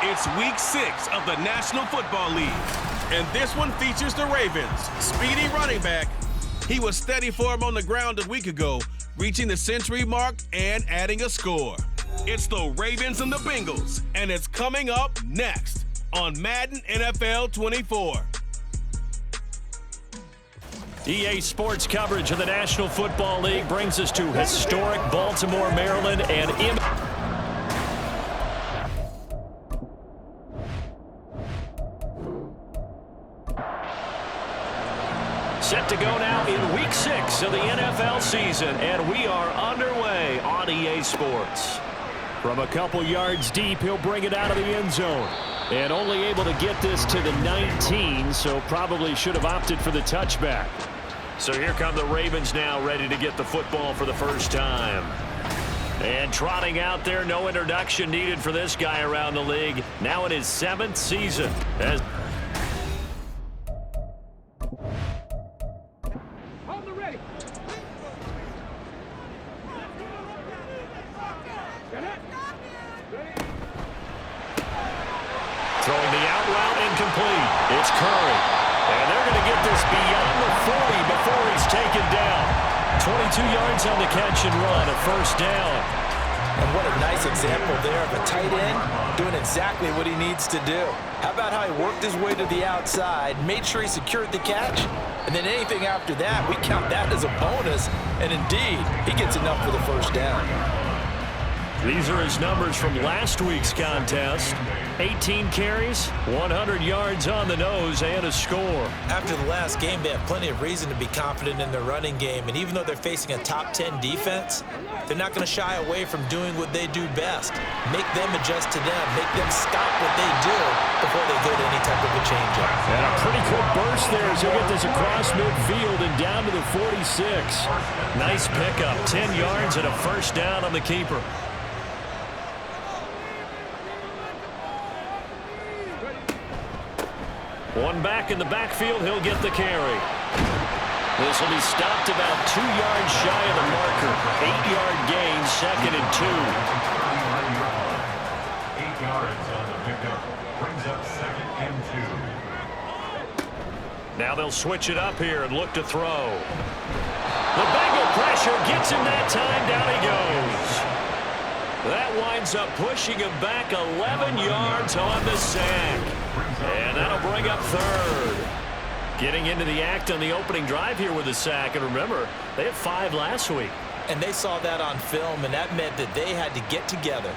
It's week 6 of the National Football League, and this one features the Ravens' speedy running back. He was steady for him on the ground a week ago, reaching the century mark and adding a score. It's the Ravens and the Bengals, and it's coming up next on Madden NFL 24. EA Sports coverage of the National Football League brings us to historic Baltimore, Maryland, and set to go now in week 6 of the NFL season, and we are underway on EA Sports. From a couple yards deep, he'll bring it out of the end zone. And only able to get this to the 19, so probably should have opted for the touchback. So here come the Ravens now, ready to get the football for the first time. And trotting out there, no introduction needed for this guy around the league. Now in his 7th season. Throwing the out route incomplete. It's Curry. And they're going to get this beyond the 40 before he's taken down. 22 yards on the catch and run, a first down. And what a nice example there of a tight end doing exactly what he needs to do. How about how he worked his way to the outside, made sure he secured the catch, and then anything after that, we count that as a bonus. And indeed, he gets enough for the first down. These are his numbers from last week's contest. 18 carries, 100 yards on the nose, and a score. After the last game, they have plenty of reason to be confident in their running game. And even though they're facing a top 10 defense, they're not going to shy away from doing what they do best. Make them adjust to them. Make them stop what they do before they go to any type of a change-up. And a pretty quick burst there as he'll get this across midfield and down to the 46. Nice pickup, 10 yards and a first down on the keeper. One back in the backfield, he'll get the carry. This will be stopped about 2 yards shy of the marker. 8-yard gain, 2nd and 2. 8 yards on the pickup. Brings up 2nd and 2. Now they'll switch it up here and look to throw. The Bengal pressure gets him that time. Down he goes. That winds up pushing him back 11 yards on the sack. And that'll bring up 3rd. Getting into the act on the opening drive here with a sack. And remember, they had 5 last week. And they saw that on film, and that meant that they had to get together.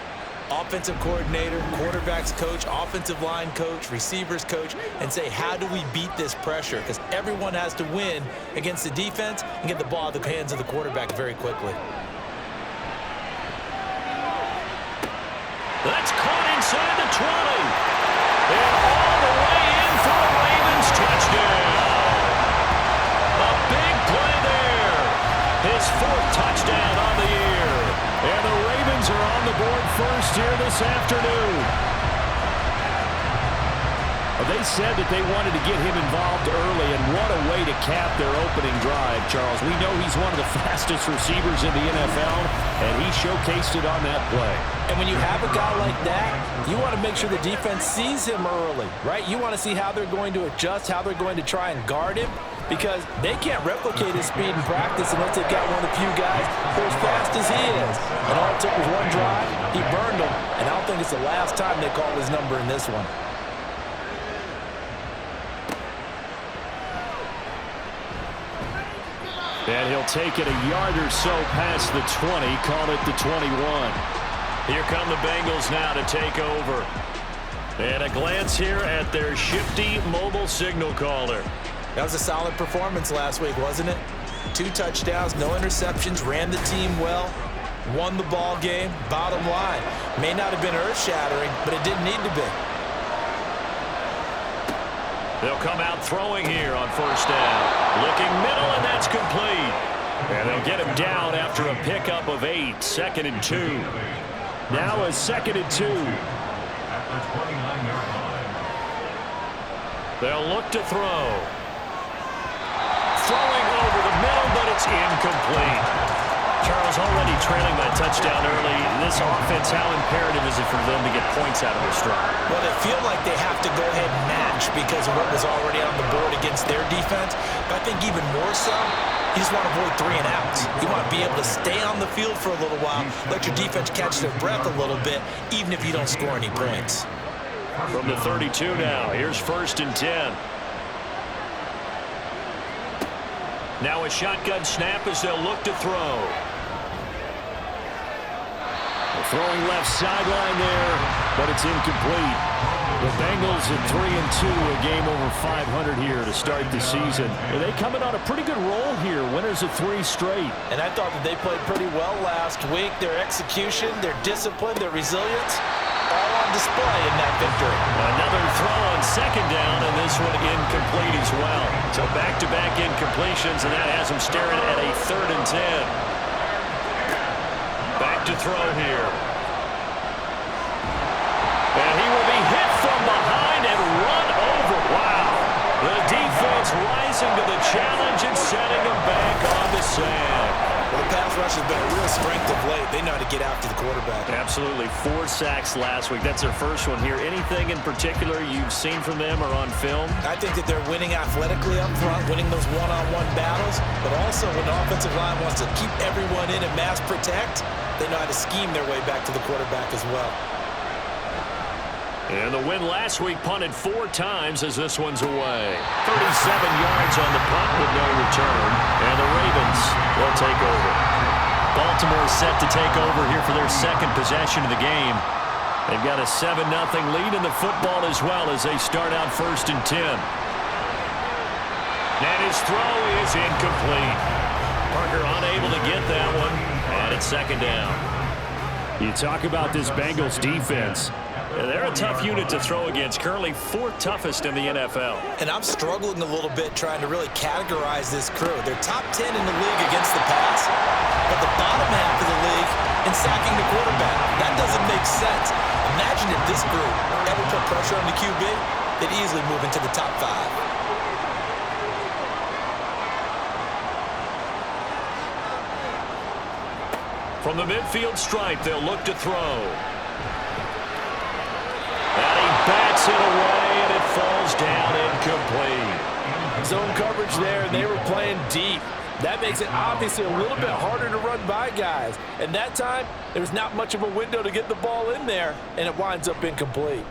Offensive coordinator, quarterbacks coach, offensive line coach, receivers coach, and say, how do we beat this pressure? Because everyone has to win against the defense and get the ball out of the hands of the quarterback very quickly. That's caught inside the 20. And all the way in for a Ravens touchdown. A big play there. His 4th touchdown on the year. And the Ravens are on the board first here this afternoon. They said that they wanted to get him involved early, and what a way to cap their opening drive, Charles. We know he's one of the fastest receivers in the NFL, and he showcased it on that play. And when you have a guy like that, you want to make sure the defense sees him early, right? You want to see how they're going to adjust, how they're going to try and guard him, because they can't replicate his speed in practice unless they've got one of the few guys who are as fast as he is. And all it took was one drive, he burned them, and I don't think it's the last time they call his number in this one. And he'll take it a yard or so past the 20, call it the 21. Here come the Bengals now to take over. And a glance here at their shifty mobile signal caller. That was a solid performance last week, wasn't it? 2 touchdowns, no interceptions, ran the team well, won the ball game. Bottom line, may not have been earth-shattering, but it didn't need to be. They'll come out throwing here on first down. Looking middle, and that's complete. And they'll get him down after a pickup of 8. 2nd and 2. Now a 2nd and 2. They'll look to throw. Throwing over the middle, but it's incomplete. Charles, already trailing that touchdown early. This offense, how imperative is it for them to get points out of this drive? Well, they feel like they have to go ahead and match because of what was already on the board against their defense. But I think even more so, you just want to avoid 3 and outs. You want to be able to stay on the field for a little while, let your defense catch their breath a little bit, even if you don't score any points. From the 32 now, here's 1st and 10. Now a shotgun snap as they'll look to throw. Throwing left sideline there, but it's incomplete. The Bengals at 3-2, a game over 500 here to start the season. And they coming on a pretty good roll here, winners of 3 straight. And I thought that they played pretty well last week. Their execution, their discipline, their resilience, all on display in that victory. Another throw on 2nd down, and this one incomplete as well. So back-to-back incompletions, and that has them staring at a 3rd and 10. Back to throw here. And he will be hit from behind and run over. Wow. The defense rising to the challenge and setting him back on the sand. Well, the pass rush has been a real strength of late. They know how to get after the quarterback. Absolutely. 4 sacks last week. That's their first one here. Anything in particular you've seen from them or on film? I think that they're winning athletically up front, winning those one-on-one battles, but also when the offensive line wants to keep everyone in and mass protect, they know how to scheme their way back to the quarterback as well. And the win last week punted 4 times as this one's away. 37 yards on the punt with no return. And the Ravens will take over. Baltimore set to take over here for their 2nd possession of the game. They've got a 7-0 lead in the football as well as they start out 1st and 10. And his throw is incomplete. Parker unable to get that one. And it's 2nd down. You talk about this Bengals defense. They're a tough unit to throw against, currently 4th toughest in the NFL. And I'm struggling a little bit trying to really categorize this crew. They're top 10 in the league against the pass, but the bottom half of the league in sacking the quarterback. That doesn't make sense. Imagine if this group ever put pressure on the QB, they'd easily move into the top 5. From the midfield stripe, they'll look to throw. And he bats it away, and it falls down incomplete. Zone coverage there, and they were playing deep. That makes it obviously a little bit harder to run by guys. And that time, there's not much of a window to get the ball in there, and it winds up incomplete.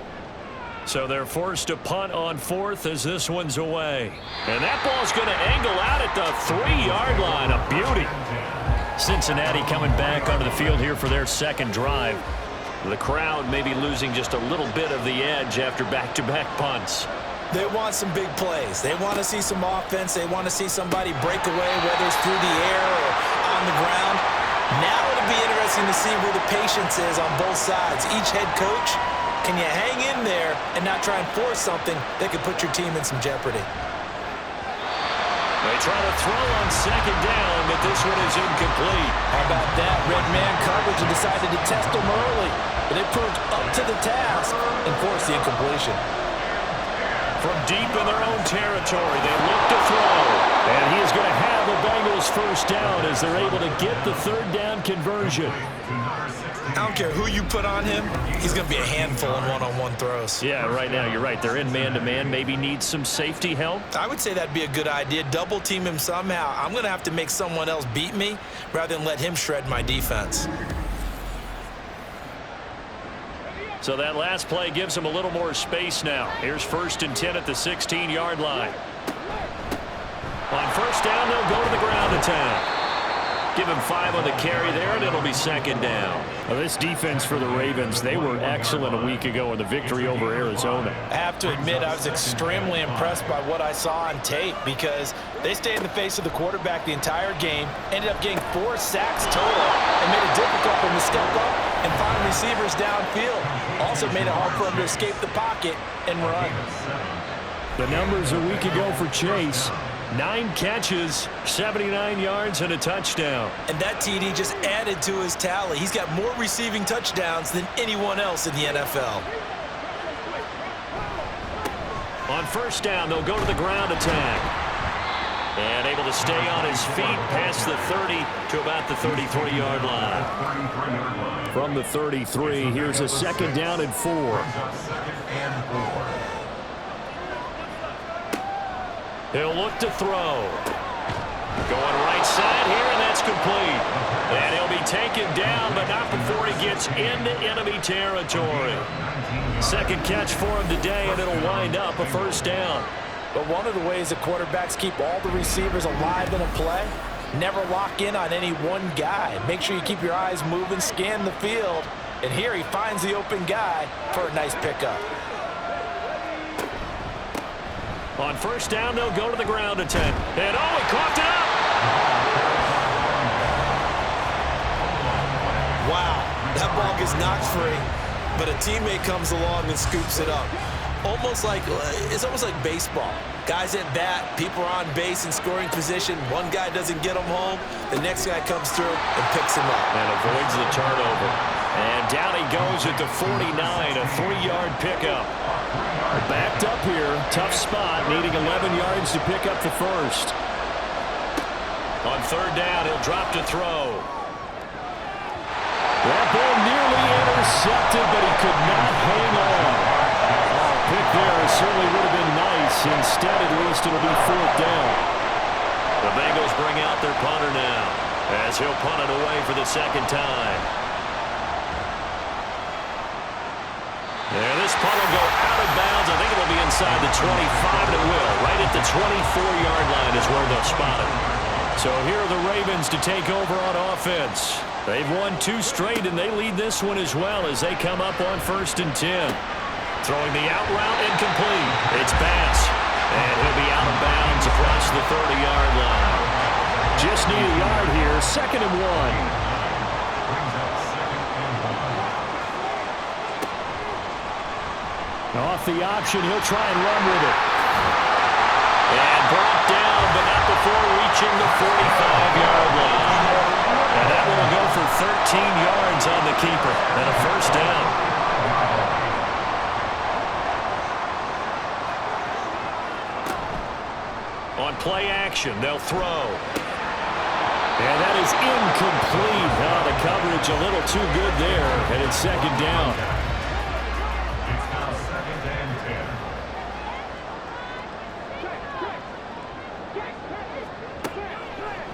So they're forced to punt on 4th as this one's away. And that ball's going to angle out at the 3-yard line. A beauty. Cincinnati coming back onto the field here for their 2nd drive. The crowd maybe losing just a little bit of the edge after back-to-back punts. They want some big plays. They want to see some offense. They want to see somebody break away, whether it's through the air or on the ground. Now it'll be interesting to see where the patience is on both sides. Each head coach, can you hang in there and not try and force something that could put your team in some jeopardy? They try to throw on 2nd down, but this one is incomplete. How about that? Red man coverage and decided to test them early. But they proved up to the task and forced the incompletion. From deep in their own territory, they look to throw. And he is going to have the Bengals 1st down as they're able to get the 3rd down conversion. I don't care who you put on him, he's going to be a handful in one-on-one throws. Yeah, right now, you're right. They're in man-to-man. Maybe needs some safety help. I would say that'd be a good idea. Double team him somehow. I'm going to have to make someone else beat me rather than let him shred my defense. So that last play gives them a little more space now. Here's 1st and 10 at the 16-yard line. On 1st down, they'll go to the ground attack. Give him 5 on the carry there, and it'll be 2nd down. Now, this defense for the Ravens, they were excellent a week ago in the victory over Arizona. I have to admit, I was extremely impressed by what I saw on tape because they stayed in the face of the quarterback the entire game, ended up getting 4 sacks total, and made it difficult for him to step up and find receivers downfield. Also made it hard for him to escape the pocket and run. The numbers a week ago for Chase. 9 catches, 79 yards, and a touchdown. And that TD just added to his tally. He's got more receiving touchdowns than anyone else in the NFL. On 1st down, they'll go to the ground attack. And able to stay on his feet past the 30 to about the 33-yard line. From the 33, here's a 2nd down and 4. He'll look to throw. Going right side here, and that's complete. And he'll be taken down, but not before he gets into enemy territory. 2nd catch for him today, and it'll wind up a 1st down. But one of the ways that quarterbacks keep all the receivers alive in a play, never lock in on any one guy. Make sure you keep your eyes moving, scan the field. And here he finds the open guy for a nice pickup. On 1st down, they'll go to the ground attempt. And oh, he coughed it up! Wow, that ball gets knocked free, but a teammate comes along and scoops it up. It's almost like baseball. Guys at bat, people are on base in scoring position. One guy doesn't get him home. The next guy comes through and picks him up. And avoids the turnover. And down he goes at the 49, a 3-yard pickup. Backed up here, tough spot, needing 11 yards to pick up the 1st. On 3rd down, he'll drop to throw. That ball nearly intercepted, but he could not hang on. Pick there certainly would have been nice. Instead, at least, it'll be 4th down. The Bengals bring out their punter now, as he'll punt it away for the 2nd time. And this punt will go out of bounds. I think it will be inside the 25, and it will. Right at the 24-yard line is where they'll spot it. So here are the Ravens to take over on offense. They've won 2 straight, and they lead this one as well as they come up on 1st and 10. Throwing the out route incomplete. It's Bass. And he'll be out of bounds across the 30-yard line. Just need a yard here. 2nd and 1. Off the option, he'll try and run with it. And brought down, but not before reaching the 45-yard line. And that one will go for 13 yards on the keeper. And a 1st down. On play action, they'll throw. And that is incomplete. Oh, the coverage a little too good there. And it's 2nd down. It's now 2nd and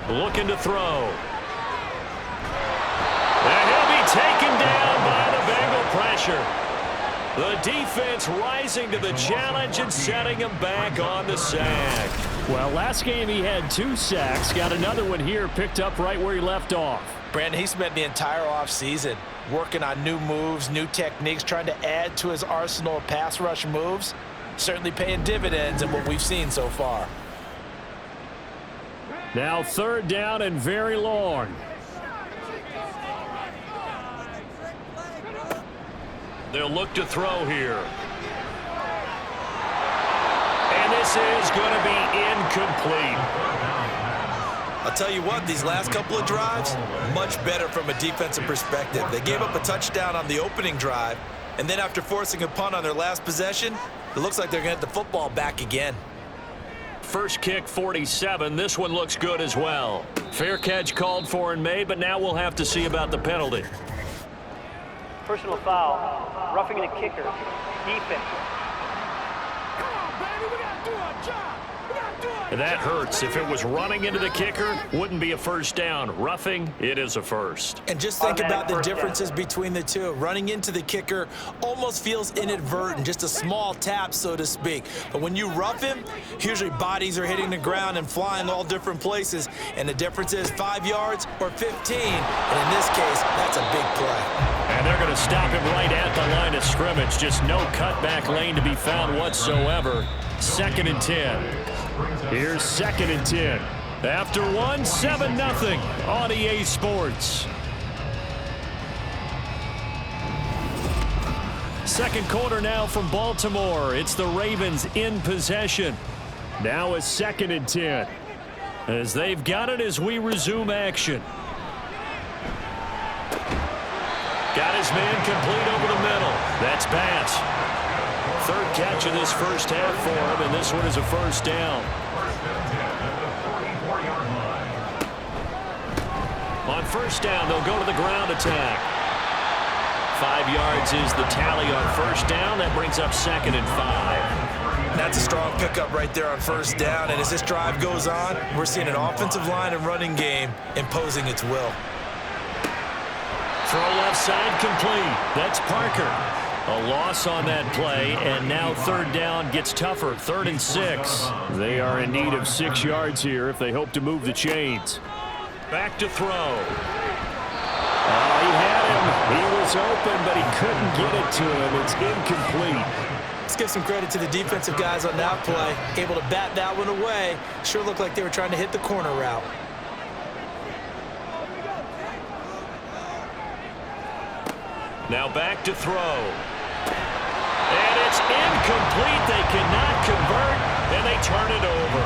10. Looking to throw. And he'll be taken down by the Bengal pressure. The defense rising to the challenge and setting him back on the sack. Well, last game he had 2 sacks. Got another one here picked up right where he left off. Brandon, he spent the entire offseason working on new moves, new techniques, trying to add to his arsenal of pass rush moves. Certainly paying dividends in what we've seen so far. Now 3rd down and very long. They'll look to throw here. And this is going to be incomplete. I'll tell you what, these last couple of drives, much better from a defensive perspective. They gave up a touchdown on the opening drive, and then after forcing a punt on their last possession, it looks like they're going to get the football back again. First kick, 47. This one looks good as well. Fair catch called for and made, but now we'll have to see about the penalty. Personal foul, roughing the kicker, defense. That hurts. If it was running into the kicker, wouldn't be a 1st down. Roughing, it is a 1st. And just think about the differences between the two. Running into the kicker almost feels inadvertent, just a small tap, so to speak. But when you rough him, usually bodies are hitting the ground and flying all different places. And the difference is 5 yards or 15. And in this case, that's a big play. And they're going to stop him right at the line of scrimmage. Just no cutback lane to be found whatsoever. 2nd and 10. Here's 2nd and 10. After 1, 7-0 on EA Sports. Second quarter now from Baltimore. It's the Ravens in possession. Now a 2nd and 10. As they've got it as we resume action. Got his man complete over the middle. That's Bass. 3rd catch of this first half for him, and this one is a 1st down. first down, they'll go to the ground attack. 5 yards is the tally on first down. That brings up 2nd and 5. That's a strong pickup right there on first down. And as this drive goes on, we're seeing an offensive line and running game imposing its will. Throw left side complete. That's Parker. A loss on that play, and now 3rd down gets tougher. 3rd and 6. They are in need of 6 yards here if they hope to move the chains. Back to throw. Oh, he had him. He was open, but he couldn't get it to him. It's incomplete. Let's give some credit to the defensive guys on that play. Able to bat that one away. Sure looked like they were trying to hit the corner route. Now back to throw. And it's incomplete. They cannot convert, and they turn it over.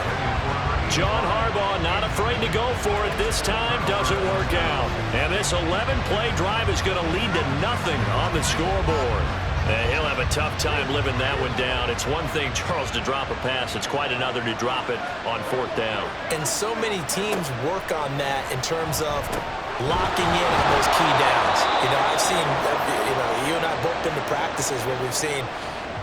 John Harbaugh not afraid to go for it this time. Doesn't work out. And this 11-play drive is going to lead to nothing on the scoreboard. And he'll have a tough time living that one down. It's one thing, Charles, to drop a pass. It's quite another to drop it on 4th down. And so many teams work on that in terms of locking in on those key downs. You know, I've seen, you and I both been to practices where we've seen,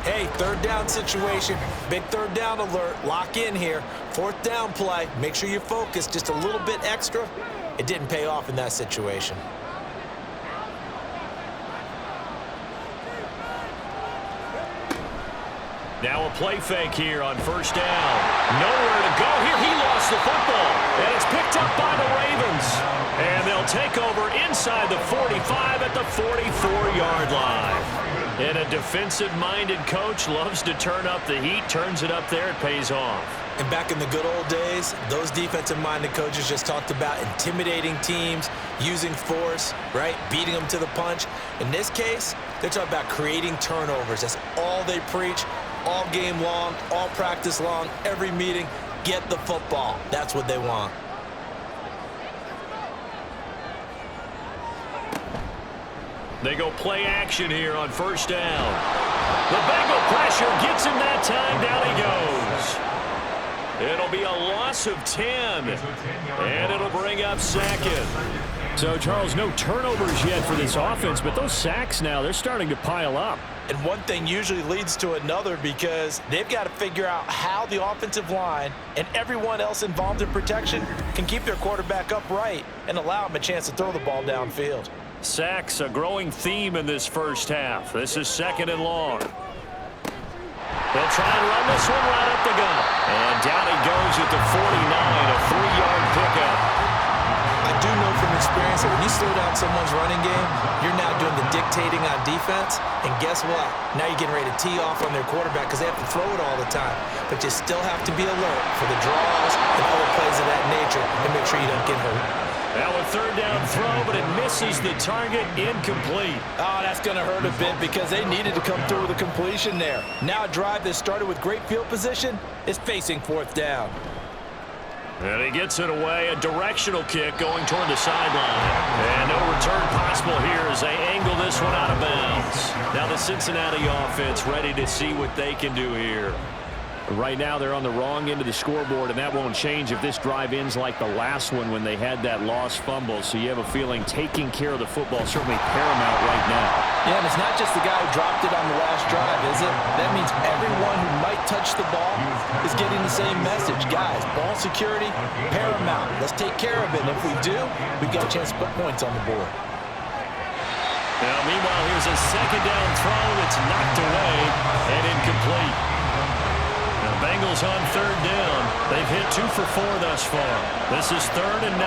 hey, 3rd down situation, big 3rd down alert, lock in here. 4th down play, make sure you focus just a little bit extra. It didn't pay off in that situation. Now a play fake here on first down. Nowhere to go here. He lost the football. And it's picked up by the Ravens. And they'll take over inside the 45 at the 44-yard line. And a defensive-minded coach loves to turn up the heat, turns it up there, it pays off. And back in the good old days, those defensive-minded coaches just talked about intimidating teams, using force, right, beating them to the punch. In this case, they're talking about creating turnovers. That's all they preach, all game long, all practice long, every meeting. Get the football. That's what they want. They go play action here on first down. The Bengal pressure gets him that time. Down he goes. It'll be a loss of 10. And it'll bring up 2nd. So, Charles, no turnovers yet for this offense, but those sacks now, they're starting to pile up. And one thing usually leads to another because they've got to figure out how the offensive line and everyone else involved in protection can keep their quarterback upright and allow him a chance to throw the ball downfield. Sacks, a growing theme in this first half. This is 2nd and long. They'll try and run this one right up the gut. And down he goes at the 49, a 3-yard pickup. I do know from experience that when you slow down someone's running game, you're now doing the dictating on defense. And guess what? Now you're getting ready to tee off on their quarterback because they have to throw it all the time. But you still have to be alert for the draws and other plays of that nature and make sure you don't get hurt. Now a 3rd down throw, but it misses the target, incomplete. Oh, that's going to hurt a bit because they needed to come through with a completion there. Now a drive that started with great field position is facing 4th down. And he gets it away, a directional kick going toward the sideline. And no return possible here as they angle this one out of bounds. Now the Cincinnati offense ready to see what they can do here. Right now they're on the wrong end of the scoreboard, and that won't change if this drive ends like the last one when they had that lost fumble. So you have a feeling taking care of the football certainly paramount right now. Yeah, and it's not just the guy who dropped it on the last drive, is it? That means everyone who might touch the ball is getting the same message. Guys, ball security, paramount. Let's take care of it. And if we do, we've got a chance to put points on the board. Now, meanwhile, here's a 2nd down throw that's knocked away and incomplete. Bengals on 3rd down. They've hit 2 for 4 thus far. This is 3rd and 9.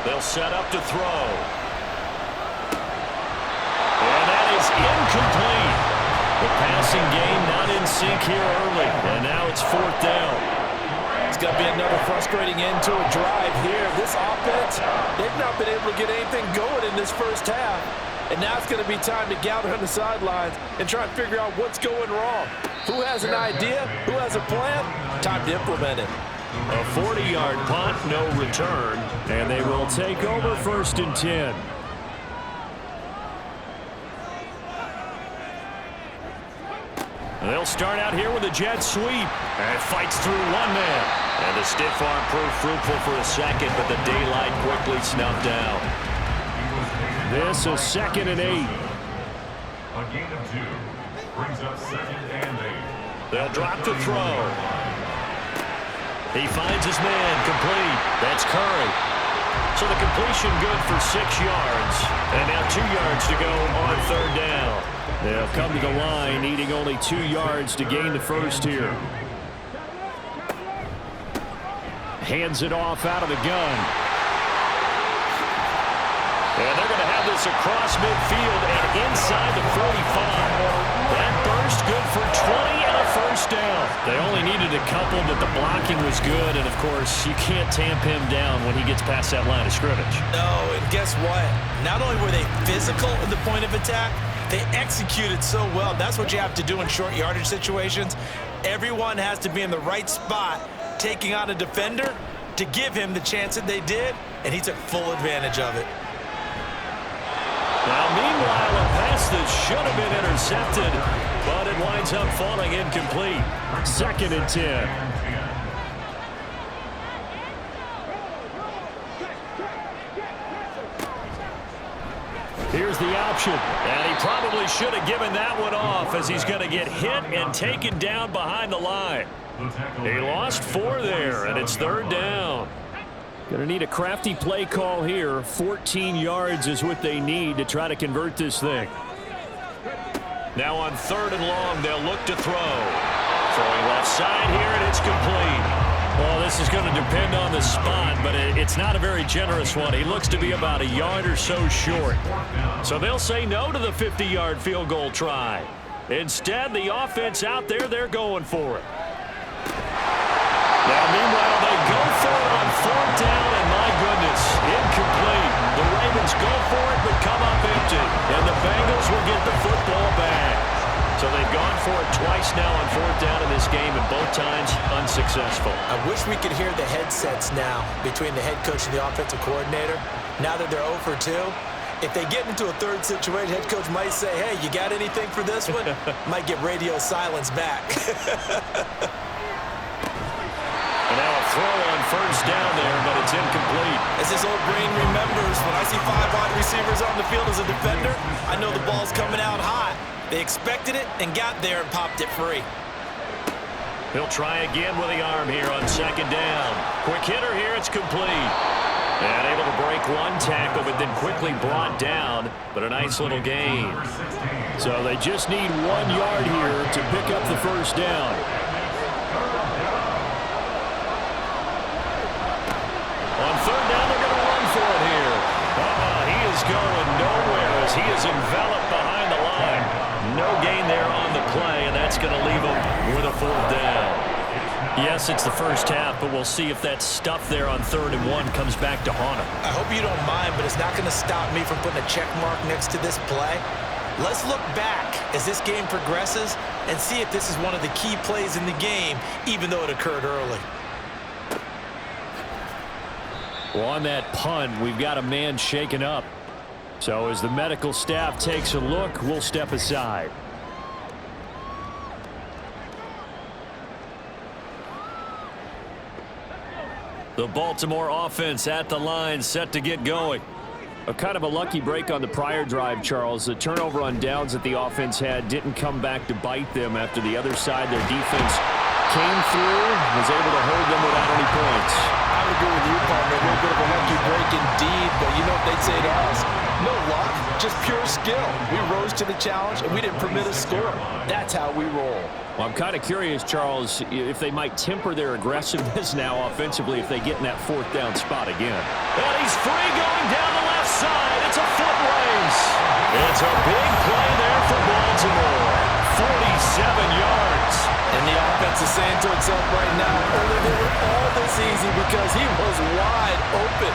They'll set up to throw. And that is incomplete. The passing game not in sync here early. And now it's 4th down. It's going to be another frustrating end to a drive here. This offense, they've not been able to get anything going in this first half. And now it's going to be time to gather on the sidelines and try and figure out what's going wrong. Who has an idea? Who has a plan? Time to implement it. A 40-yard punt, no return. And they will take over 1st and 10. They'll start out here with a jet sweep. And fights through one man. And the stiff arm proved fruitful for a second, but the daylight quickly snuffed out. This is 2nd and 8. A gain of 2 brings up 2nd and 8. They'll drop the throw. He finds his man, complete. That's Curry. So the completion good for 6 yards. And now 2 yards to go on 3rd down. They'll come to the line, needing only 2 yards to gain the first here. Hands it off out of the gun. And they're going to have this across midfield and inside the 45. That burst good for 20 and a first down. They only needed a couple, but the blocking was good. And, of course, you can't tamp him down when he gets past that line of scrimmage. No, and guess what? Not only were they physical at the point of attack, they executed so well. That's what you have to do in short yardage situations. Everyone has to be in the right spot, taking on a defender to give him the chance that they did, and he took full advantage of it. Now, meanwhile, a pass that should have been intercepted, but it winds up falling incomplete. 2nd and 10. Here's the option, and he probably should have given that one off as he's going to get hit and taken down behind the line. He lost 4 there, and it's 3rd down. Going to need a crafty play call here. 14 yards is what they need to try to convert this thing. Now on 3rd and long, they'll look to throw. Throwing left side here, and it's complete. Well, this is going to depend on the spot, but it's not a very generous one. He looks to be about a yard or so short. So they'll say no to the 50-yard field goal try. Instead, the offense out there, they're going for it. Now, meanwhile, they go for it on 4th down, and my goodness, incomplete. The Ravens go for it, but come up empty. And the Bengals will get the football back. So they've gone for it twice now on 4th down in this game, and both times unsuccessful. I wish we could hear the headsets now between the head coach and the offensive coordinator. Now that they're 0 for 2, if they get into a 3rd situation, head coach might say, hey, you got anything for this one? Might get radio silence back. And now a throw on 1st down there, but it's incomplete. As his old brain remembers, when I see 5 wide receivers on the field as a defender, I know the ball's coming out hot. They expected it and got there and popped it free. He'll try again with the arm here on 2nd down. Quick hitter here, it's complete. And able to break one tackle, but then quickly brought down. But a nice little gain. So they just need 1 yard here to pick up the 1st down. On 3rd down, they're going to run for it here. He is going nowhere as he is enveloped behind the line. No gain there on the play, and that's going to leave him with a 4th down. Yes, it's the first half, but we'll see if that stuff there on 3rd and 1 comes back to haunt him. I hope you don't mind, but it's not going to stop me from putting a check mark next to this play. Let's look back as this game progresses and see if this is one of the key plays in the game, even though it occurred early. Well, on that punt, we've got a man shaken up. So as the medical staff takes a look, we'll step aside. The Baltimore offense at the line, set to get going. A kind of a lucky break on the prior drive, Charles. The turnover on downs that the offense had didn't come back to bite them after the other side. Their defense came through, was able to hold them without any points. I would agree with you, partner. A little bit of a lucky break indeed, but you know what they'd say to us? No luck, just pure skill. We rose to the challenge, and we didn't permit a score. That's how we roll. Well, I'm kind of curious, Charles, if they might temper their aggressiveness now offensively if they get in that 4th down spot again. And he's free going down the left side. It's a foot race. It's a big play there for Baltimore. 47 yards. And the offense is saying to itself right now, earlier they were all this easy because he was wide open.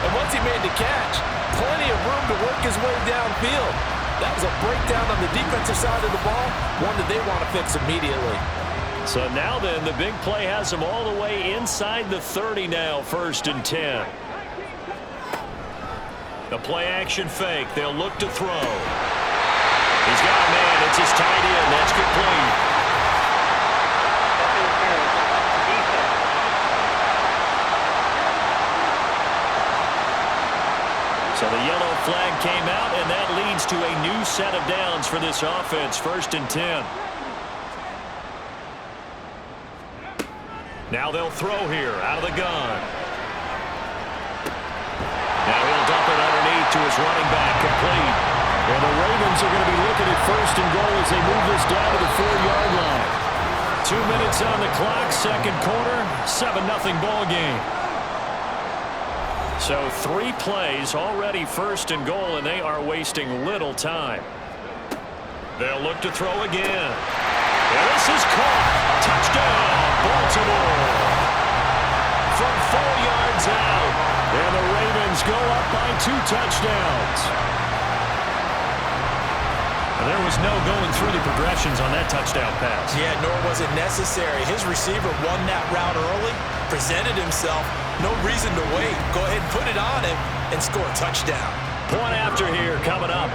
And once he made the catch, plenty of room to work his way downfield. That was a breakdown on the defensive side of the ball, one that they want to fix immediately. So now then, the big play has him all the way inside the 30 now, 1st and 10. The play action fake. They'll look to throw. He's got a man. It's his tight end. That's complete. for this offense. 1st and 10. Now they'll throw here out of the gun. Now he'll dump it underneath to his running back, complete. And the Ravens are going to be looking at 1st and goal as they move this down to the 4-yard line. 2 minutes on the clock, 2nd quarter, 7-0 ball game. So 3 plays, already 1st and goal, and they are wasting little time. They'll look to throw again. And this is caught. Touchdown, Baltimore. From 4 yards out. And the Ravens go up by 2 touchdowns. And there was no going through the progressions on that touchdown pass. Yeah, nor was it necessary. His receiver won that route early, presented himself. No reason to wait. Go ahead and put it on him and score a touchdown. Point after here coming up.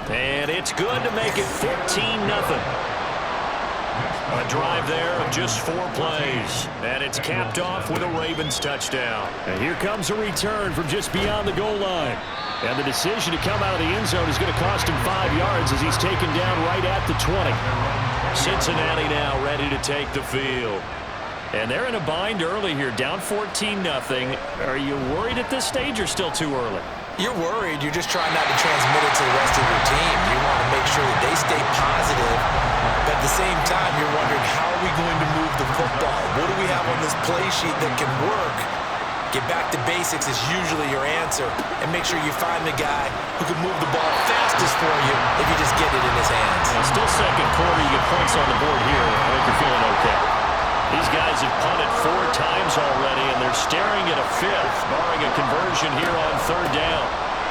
And it's good to make it 14-0. A drive there of just 4 plays. And it's capped off with a Ravens touchdown. And here comes a return from just beyond the goal line. And the decision to come out of the end zone is going to cost him 5 yards as he's taken down right at the 20. Cincinnati now ready to take the field. And they're in a bind early here, down 14-0. Are you worried at this stage or still too early? You're worried. You're just trying not to transmit it to the rest of your team. You want to make sure that they stay positive. But at the same time, you're wondering, how are we going to move the football? What do we have on this play sheet that can work? Get back to basics is usually your answer. And make sure you find the guy who can move the ball fastest for you if you just get it in his hands. Well, still 2nd quarter. You get points on the board here. I think you're feeling okay. These guys have punted 4 times already, and they're staring at a 5th, barring a conversion here on 3rd down.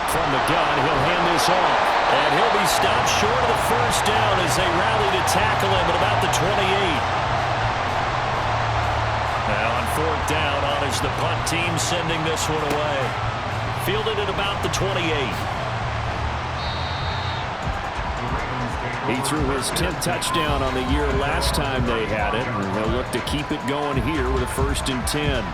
From the gun, he'll hand this off. And he'll be stopped short of the 1st down as they rally to tackle him at about the 28. Now on 4th down, on is the punt team sending this one away. Fielded at about the 28. He threw his 10th touchdown on the year last time they had it, and they'll look to keep it going here with a 1st and 10.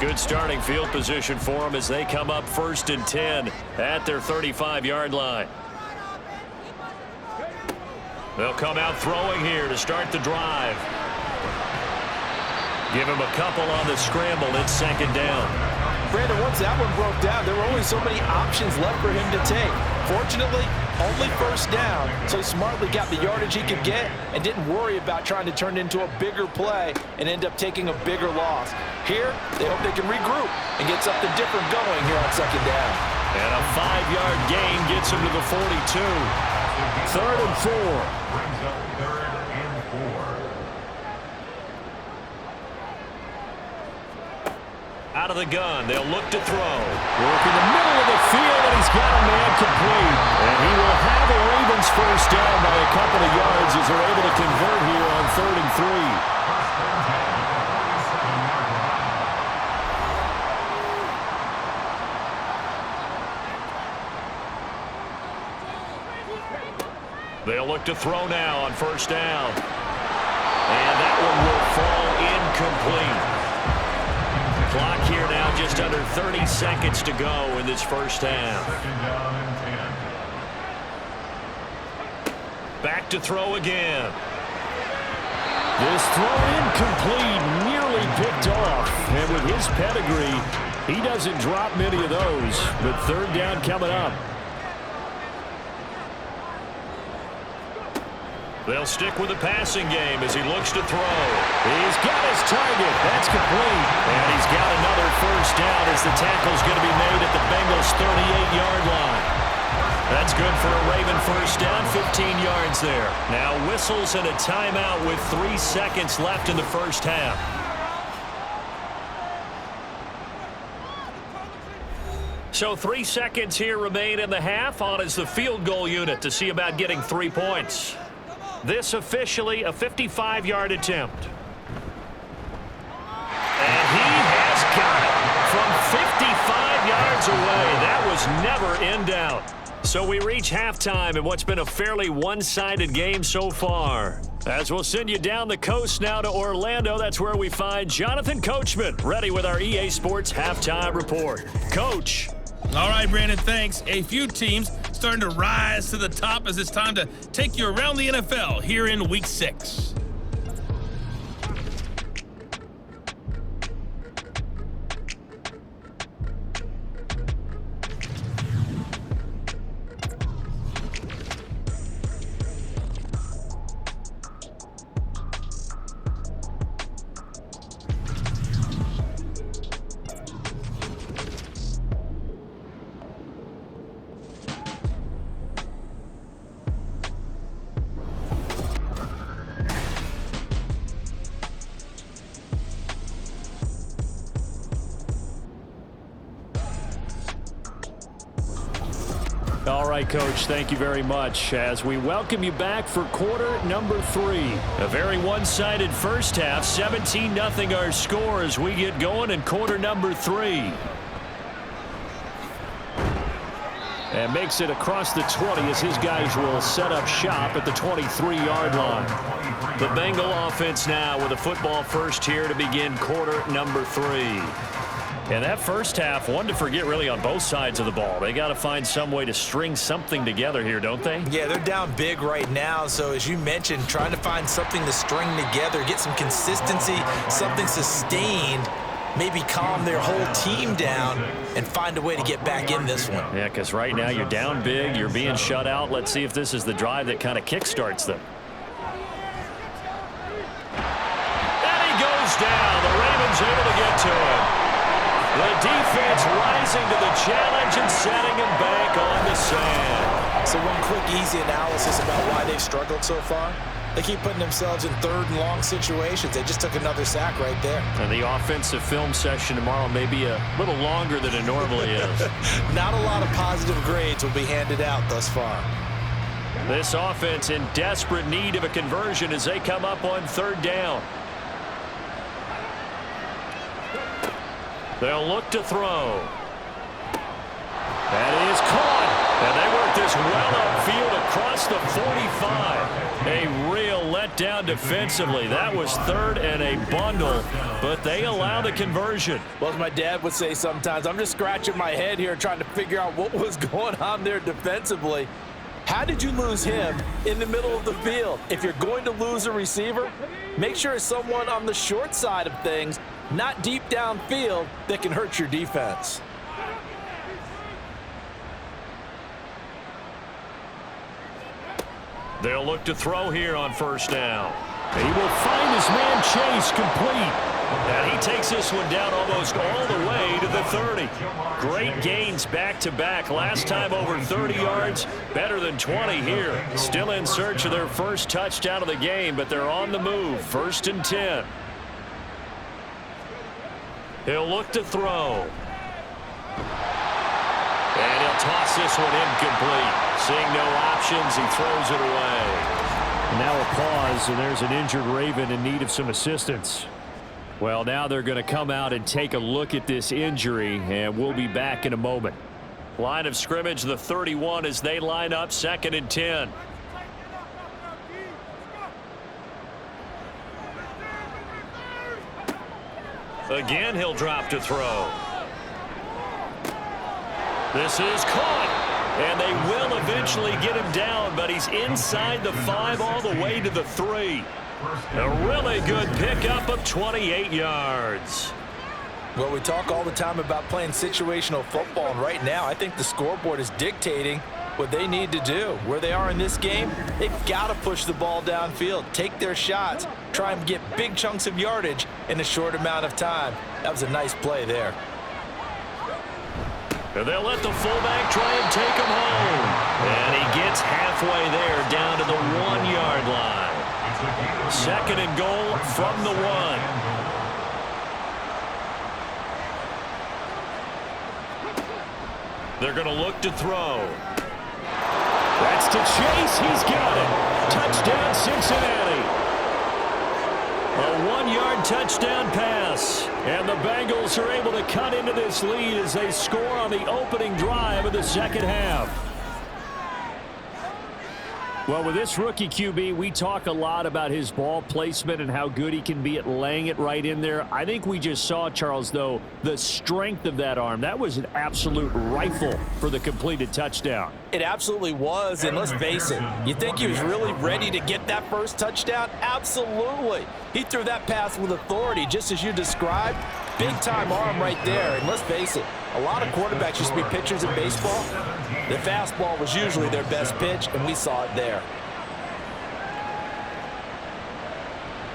Good starting field position for them as they come up 1st and 10 at their 35-yard line. They'll come out throwing here to start the drive. Give him a couple on the scramble. It's 2nd down. Brandon, once that one broke down, there were only so many options left for him to take. Fortunately, only 1st down, so he smartly got the yardage he could get and didn't worry about trying to turn it into a bigger play and end up taking a bigger loss. Here, they hope they can regroup and get something different going here on 2nd down. And a 5-yard gain gets him to the 42. 3rd and 4. Brings up 3rd and 4. Out of the gun, they'll look to throw. Work in the middle of the field, and he's got a man complete. And he will have a Ravens 1st down by a couple of yards as they're able to convert here on 3rd and 3. They'll look to throw now on 1st down. And that one will fall incomplete. Clock here now, just under 30 seconds to go in this 1st half. 2nd down and 10. Back to throw again. This throw incomplete, nearly picked off. And with his pedigree, he doesn't drop many of those. But 3rd down coming up. They'll stick with the passing game as he looks to throw. He's got his target. That's complete. And he's got another 1st down as the tackle's going to be made at the Bengals' 38-yard line. That's good for a Raven 1st down, 15 yards there. Now whistles and a timeout with 3 seconds left in the 1st half. So 3 seconds here remain in the half. On is the field goal unit to see about getting 3 points. This officially a 55-yard attempt. And he has got it from 55 yards away. That was never in doubt. So we reach halftime in what's been a fairly one-sided game so far. As we'll send you down the coast now to Orlando, that's where we find Jonathan Coachman, ready with our EA Sports Halftime Report. Coach. All right, Brandon, thanks. A few teams starting to rise to the top as it's time to take you around the NFL here in Week 6. All right, Coach, thank you very much as we welcome you back for quarter number 3. A very one-sided first half, 17-0 our score as we get going in quarter number 3. And makes it across the 20 as his guys will set up shop at the 23-yard line. The Bengal offense now with a football first here to begin quarter number 3. And that first half, one to forget really on both sides of the ball. They got to find some way to string something together here, don't they? Yeah, they're down big right now. So as you mentioned, trying to find something to string together, get some consistency, something sustained, maybe calm their whole team down and find a way to get back in this one. Yeah, because right now you're down big, you're being shut out. Let's see if this is the drive that kind of kickstarts them. And he goes down. The Ravens able to get to him. The defense rising to the challenge and setting him back on the sand. So one quick, easy analysis about why they've struggled so far. They keep putting themselves in third and long situations. They just took another sack right there. And the offensive film session tomorrow may be a little longer than it normally is. Not a lot of positive grades will be handed out thus far. This offense in desperate need of a conversion as they come up on third down. They'll look to throw. That is caught. And they work this well upfield across the 45. A real letdown defensively. That was third and a bundle, but they allow the conversion. Well, as my dad would say sometimes, I'm just scratching my head here trying to figure out what was going on there defensively. How did you lose him in the middle of the field? If you're going to lose a receiver, make sure it's someone on the short side of things, not deep downfield, that can hurt your defense. They'll look to throw here on first down. He will find his man Chase complete. And he takes this one down almost all the way to the 30. Great gains back-to-back. Last time over 30 yards, better than 20 here. Still in search of their first touchdown of the game, but they're on the move. 1st and 10. He'll look to throw. And he'll toss this one incomplete. Seeing no options, he throws it away. Now a pause, and there's an injured Raven in need of some assistance. Well, now they're going to come out and take a look at this injury, and we'll be back in a moment. Line of scrimmage, the 31 as they line up, 2nd and 10. Again, he'll drop to throw. This is caught, and they will eventually get him down, but he's inside the 5 all the way to the 3. A really good pickup of 28 yards. Well, we talk all the time about playing situational football, and right now I think the scoreboard is dictating what they need to do. Where they are in this game, they've got to push the ball downfield, take their shots, try and get big chunks of yardage in a short amount of time. That was a nice play there. And they'll let the fullback try and take him home. And he gets halfway there down to the 1-yard line. 2nd and goal from the 1. They're going to look to throw. That's to Chase. He's got it. Touchdown, Cincinnati. A 1-yard touchdown pass. And the Bengals are able to cut into this lead as they score on the opening drive of the second half. Well, with this rookie QB, we talk a lot about his ball placement and how good he can be at laying it right in there. I think we just saw, Charles, though, the strength of that arm. That was an absolute rifle for the completed touchdown. It absolutely was, and let's face it, you think he was really ready to get that first touchdown? Absolutely. He threw that pass with authority, just as you described. Big-time arm right there, and let's face it, a lot of quarterbacks used to be pitchers in baseball. The fastball was usually their best pitch, and we saw it there.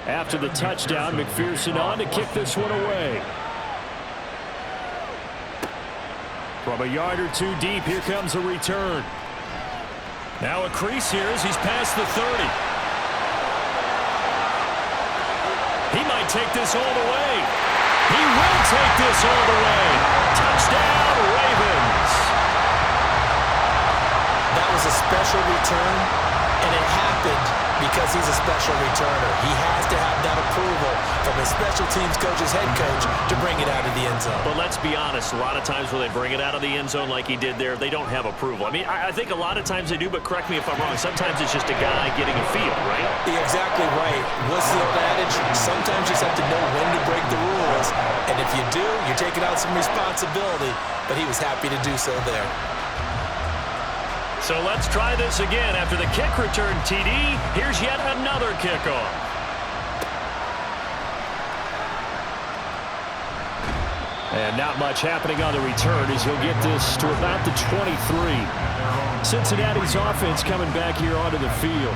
After the touchdown, McPherson on to kick this one away. From a yard or two deep, here comes a return. Now a crease here as he's past the 30. He might take this all the way. He will take this all the way. Touchdown, Ravens. That was a special return, and it happened because he's a special returner. He has to have that approval from his special teams coach's head coach to bring it out of the end zone. But let's be honest, a lot of times when they bring it out of the end zone like he did there, they don't have approval. I mean, I think a lot of times they do, but correct me if I'm wrong. Sometimes it's just a guy getting a feel, right? You're exactly right. What's the old adage? Sometimes you just have to know when to break the rules. And if you do, you're taking out some responsibility. But he was happy to do so there. So let's try this again. After the kick return, TD, here's yet another kickoff. And not much happening on the return as he'll get this to about the 23. Cincinnati's offense coming back here onto the field.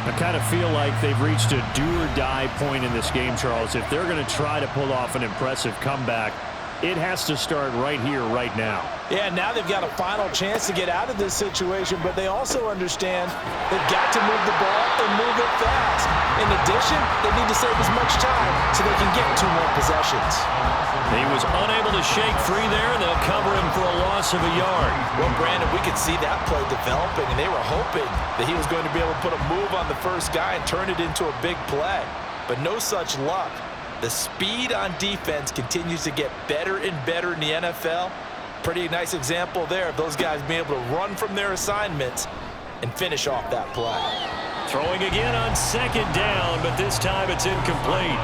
I kind of feel like they've reached a do-or-die point in this game, Charles. If they're going to try to pull off an impressive comeback, it has to start right here, right now. Yeah, now they've got a final chance to get out of this situation, but they also understand they've got to move the ball and move it fast. In addition, they need to save as much time so they can get 2 more possessions. He was unable to shake free there, and they'll cover him for a loss of a yard. Well, Brandon, we could see that play developing, and they were hoping that he was going to be able to put a move on the first guy and turn it into a big play. But no such luck. The speed on defense continues to get better and better in the NFL. Pretty nice example there of those guys being able to run from their assignments and finish off that play. Throwing again on second down, but this time it's incomplete.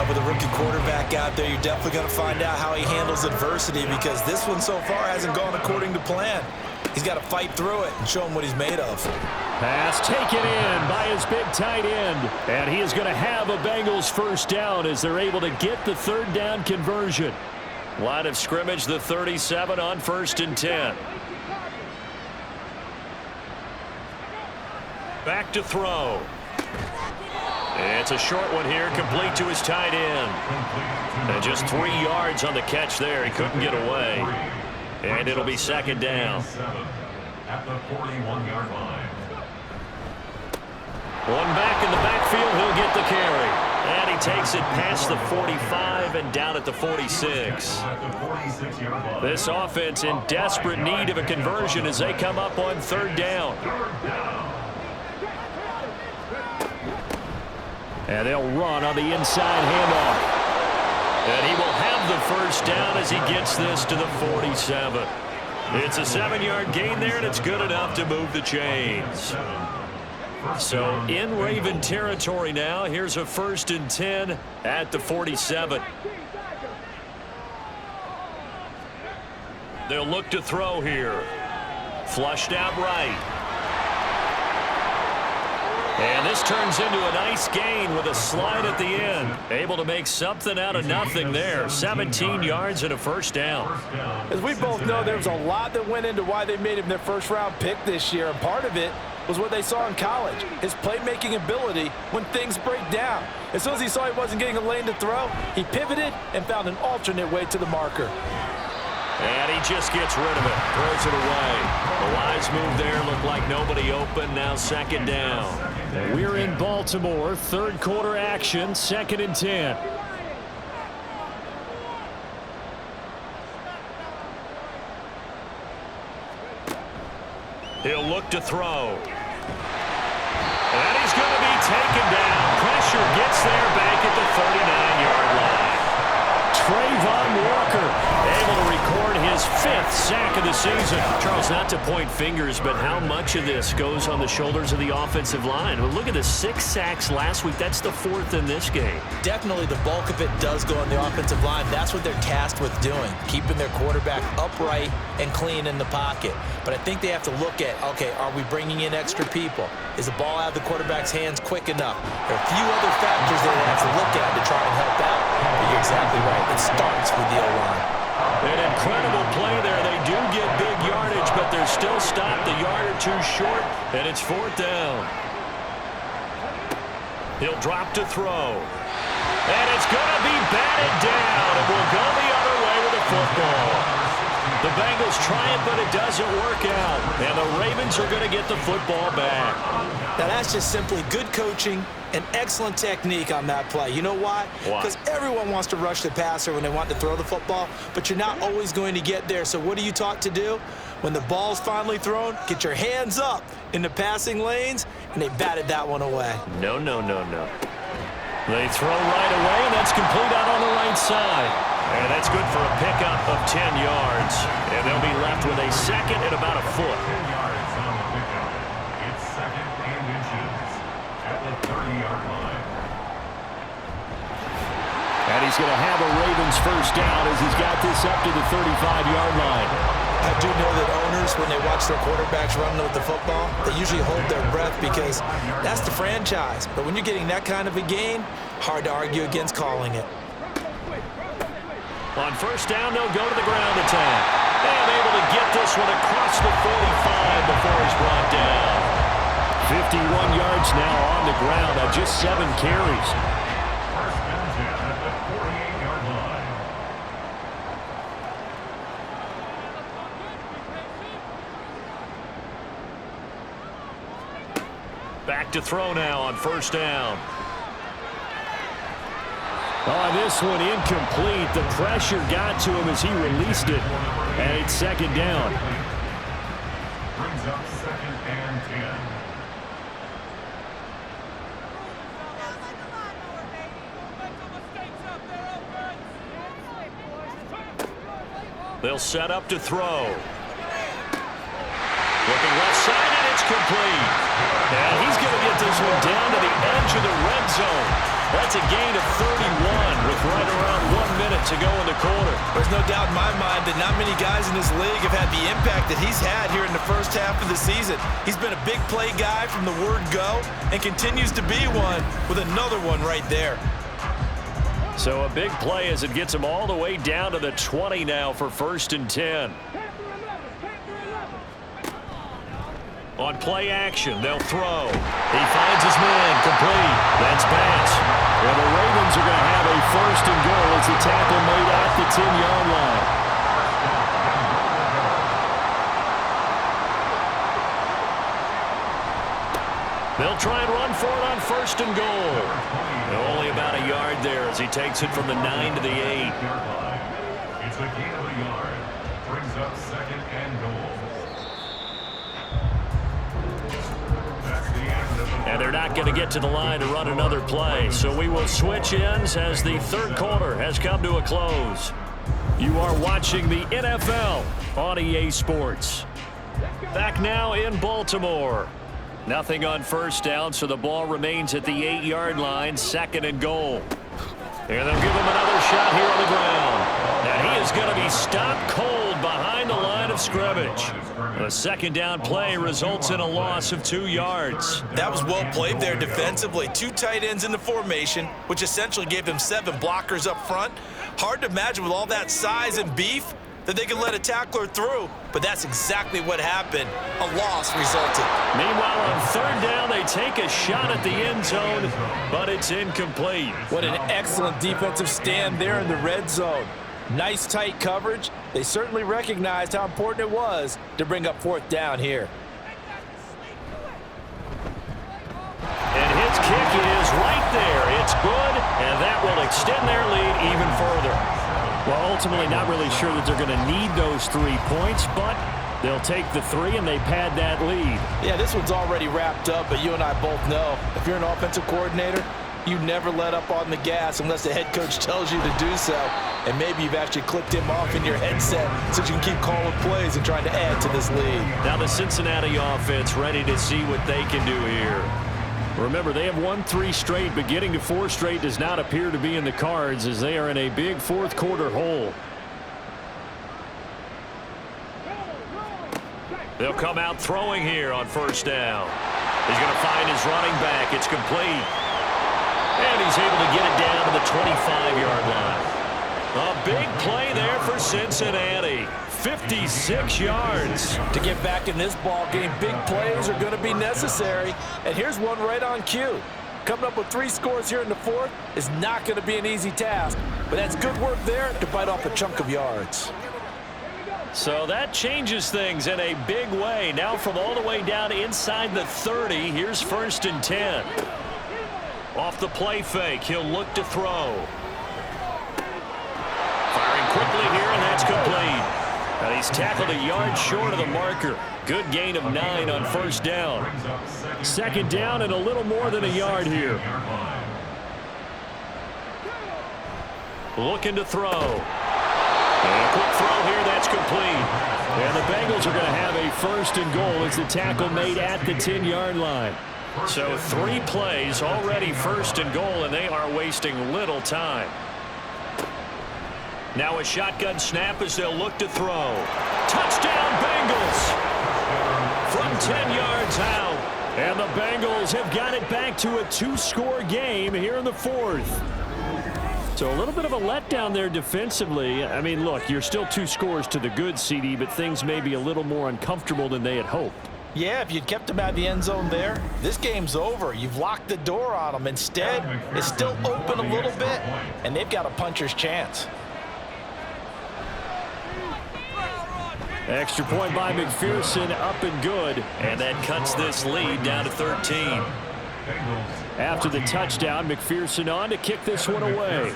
With a rookie quarterback out there, you're definitely going to find out how he handles adversity because this one so far hasn't gone according to plan. He's got to fight through it and show him what he's made of. Pass taken in by his big tight end. And he is going to have a Bengals first down as they're able to get the third down conversion. Line of scrimmage, the 37 on 1st and 10. Back to throw. It's a short one here, complete to his tight end. And just 3 yards on the catch there. He couldn't get away. And it'll be second down. At the 41-yard line. One back in the backfield, he'll get the carry. And he takes it past the 45 and down at the 46. This offense in desperate need of a conversion as they come up on third down. And they'll run on the inside handoff. And he will have the first down as he gets this to the 47. It's a 7-yard gain there, and it's good enough to move the chains. So in Raven territory now, here's a 1st and 10 at the 47. They'll look to throw here. Flushed out right. And this turns into a nice gain with a slide at the end. Able to make something out of nothing there. 17 yards and a first down. As we both know, there was a lot that went into why they made him their first-round pick this year, and part of it was what they saw in college, his playmaking ability when things break down. As soon as he saw he wasn't getting a lane to throw, he pivoted and found an alternate way to the marker. And he just gets rid of it, throws it away. The wise move there, looked like nobody open, now second down. We're in Baltimore, third quarter action, 2nd and 10. He'll look to throw. And he's going to be taken down. Pressure gets there back at the 39-yard line. Trayvon Walker able to record his 5th sack of the season. Charles, not to point fingers, but how much of this goes on the shoulders of the offensive line? Well, look at the 6 sacks last week. That's the 4th in this game. Definitely the bulk of it does go on the offensive line. That's what they're tasked with doing, keeping their quarterback upright and clean in the pocket. But I think they have to look at, okay, are we bringing in extra people? Is the ball out of the quarterback's hands quick enough? There are a few other factors they have to look at to try and help out. But you're exactly right. It starts with the O-line. An incredible play there. They do get big yardage, but they're still stopped a yard or two short, and it's 4th down. He'll drop to throw. And it's going to be batted down. It will go the other way with the football. The Bengals try it, but it doesn't work out. And the Ravens are going to get the football back. Now, that's just simply good coaching and excellent technique on that play. You know why? Because everyone wants to rush the passer when they want to throw the football, but you're not always going to get there. So what are you taught to do? When the ball's finally thrown, get your hands up in the passing lanes, and they batted that one away. No, no, no, no. They throw right away, and that's complete out on the right side. And that's good for a pickup of 10 yards. And they'll be left with a 2nd and about a foot. 10 yards on the pickup. It's 2nd and inches at the 30-yard line. And he's going to have a Ravens first down as he's got this up to the 35-yard line. I do know that owners, when they watch their quarterbacks running with the football, they usually hold their breath because that's the franchise. But when you're getting that kind of a gain, hard to argue against calling it. On first down, they'll go to the ground attack. And able to get this one across the 45 before he's brought down. 51 yards now on the ground on just 7 carries. First and 10 at the 48-yard line. Back to throw now on first down. On this one, incomplete. The pressure got to him as he released it. And it's 2nd down. Brings up 2nd and 10. They'll set up to throw. Looking left side, and it's complete. And he's going to get this one down to the edge of the red zone. That's a gain of 31 with right around 1 minute to go in the quarter. There's no doubt in my mind that not many guys in this league have had the impact that he's had here in the first half of the season. He's been a big play guy from the word go and continues to be one with another one right there. So a big play as it gets him all the way down to the 20 now for 1st and 10. On play action, they'll throw. He finds his man, complete. That's Bass. And the Ravens are going to have a 1st and goal as the tackle made at the 10-yard line. They'll try and run for it on 1st and goal. Only about a yard there as he takes it from the 9 to the 8. It's a gain of a yard. Brings up 2nd and goal. And they're not going to get to the line to run another play. So we will switch ends as the 3rd quarter has come to a close. You are watching the NFL on EA Sports. Back now in Baltimore. Nothing on first down, so the ball remains at the 8-yard line, 2nd and goal. And they'll give him another shot here on the ground. And he is going to be stopped cold behind the line of scrimmage. A 2nd down play results in a loss of 2 yards. That was well played there defensively. 2 tight ends in the formation, which essentially gave them 7 blockers up front. Hard to imagine with all that size and beef that they could let a tackler through, but that's exactly what happened. A loss resulted. Meanwhile, on 3rd down, they take a shot at the end zone, but it's incomplete. What an excellent defensive stand there in the red zone. Nice tight coverage. They certainly recognized how important it was to bring up 4th down here. And his kick is right there. It's good, and that will extend their lead even further. Well, ultimately not really sure that they're going to need those 3 points, but they'll take the 3 and they pad that lead. Yeah, this one's already wrapped up, but you and I both know if you're an offensive coordinator, You never let up on the gas unless the head coach tells you to do so. And maybe you've actually clicked him off in your headset so you can keep calling plays and trying to add to this lead. Now the Cincinnati offense ready to see what they can do here. Remember, they have won 3 straight, but getting to 4 straight does not appear to be in the cards as they are in a big fourth quarter hole. They'll come out throwing here on first down. He's going to find his running back. It's complete. And he's able to get it down to the 25-yard line. A big play there for Cincinnati. 56 yards. To get back in this ball game, big plays are going to be necessary. And here's one right on cue. Coming up with 3 scores here in the fourth is not going to be an easy task. But that's good work there to bite off a chunk of yards. So that changes things in a big way. Now from all the way down inside the 30, here's 1st and 10. Off the play fake, he'll look to throw. Firing quickly here, and that's complete. And he's tackled a yard short of the marker. Good gain of 9 on first down. 2nd down and a little more than a yard here. Looking to throw. And a quick throw here, that's complete. And the Bengals are going to have a 1st and goal as the tackle made at the 10-yard line. So 3 plays already 1st and goal, and they are wasting little time. Now a shotgun snap as they'll look to throw. Touchdown Bengals! From 10 yards out. And the Bengals have got it back to a 2-score game here in the 4th. So a little bit of a letdown there defensively. I mean, look, you're still 2 scores to the good, CD, but things may be a little more uncomfortable than they had hoped. Yeah, if you'd kept him out of the end zone there, this game's over. You've locked the door on them. Instead, it's still open a little bit, and they've got a puncher's chance. Extra point by McPherson, up and good. And that cuts this lead down to 13. After the touchdown, McPherson on to kick this one away.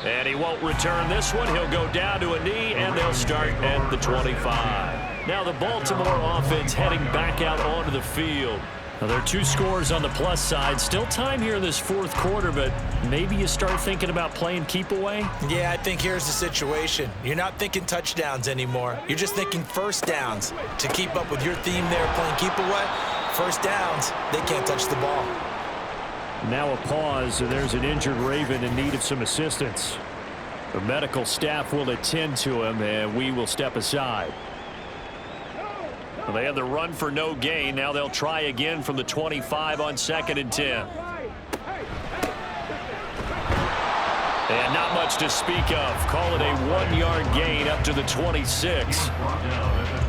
And he won't return this one. He'll go down to a knee, and they'll start at the 25. Now the Baltimore offense heading back out onto the field. Now there are 2 scores on the plus side. Still time here in this 4th quarter, but maybe you start thinking about playing keep away? Yeah, I think here's the situation. You're not thinking touchdowns anymore. You're just thinking 1st downs. To keep up with your theme there, playing keep away, 1st downs, they can't touch the ball. Now a pause, and there's an injured Raven in need of some assistance. The medical staff will attend to him, and we will step aside. Well, they had the run for no gain. Now they'll try again from the 25 on 2nd and 10. And not much to speak of. Call it a 1-yard gain up to the 26.